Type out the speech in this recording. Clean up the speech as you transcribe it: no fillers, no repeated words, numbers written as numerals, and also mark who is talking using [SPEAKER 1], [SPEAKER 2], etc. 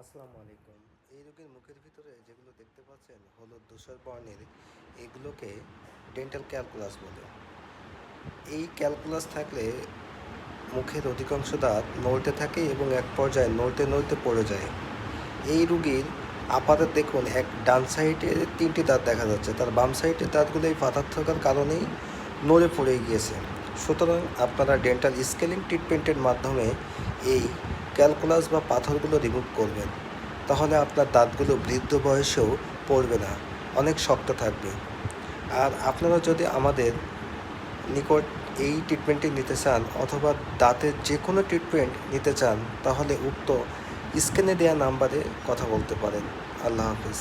[SPEAKER 1] আসসালামু আলাইকুম। এই রোগীর মুখের ভিতরে যেগুলো দেখতে পাচ্ছেন হলুদ ধূসর বর্ণের, এগুলোকে ডেন্টাল ক্যালকুলাস বলে। এই ক্যালকুলাস থাকলে মুখের অধিকাংশ দাঁত নড়তে থাকে এবং এক পর্যায়ে নড়তে নড়তে পড়ে যায়। এই রুগীর আপাতত দেখুন ডান সাইডে 3টি দাঁত দেখা যাচ্ছে, তার বাম সাইডের দাঁতগুলো এই পাতার থাকার কারণেই নড়ে পড়ে গিয়েছে। সুতরাং আপনারা ডেন্টাল স্কেলিং ট্রিটমেন্টের মাধ্যমে এই ক্যালকুলাস বা পাথরগুলো রিমুভ করবেন। তাহলে আপনার দাঁতগুলো বৃদ্ধ বয়সেও পড়বে না, অনেক শক্ত থাকবে। আর আপনারা যদি আমাদের নিকট এই ট্রিটমেন্টটি নিতে চান অথবা দাঁতের যে কোনো ট্রিটমেন্ট নিতে চান, তাহলে উক্ত স্ক্রিনে দেওয়া নাম্বারে কথা বলতে পারেন। আল্লাহ হাফিজ।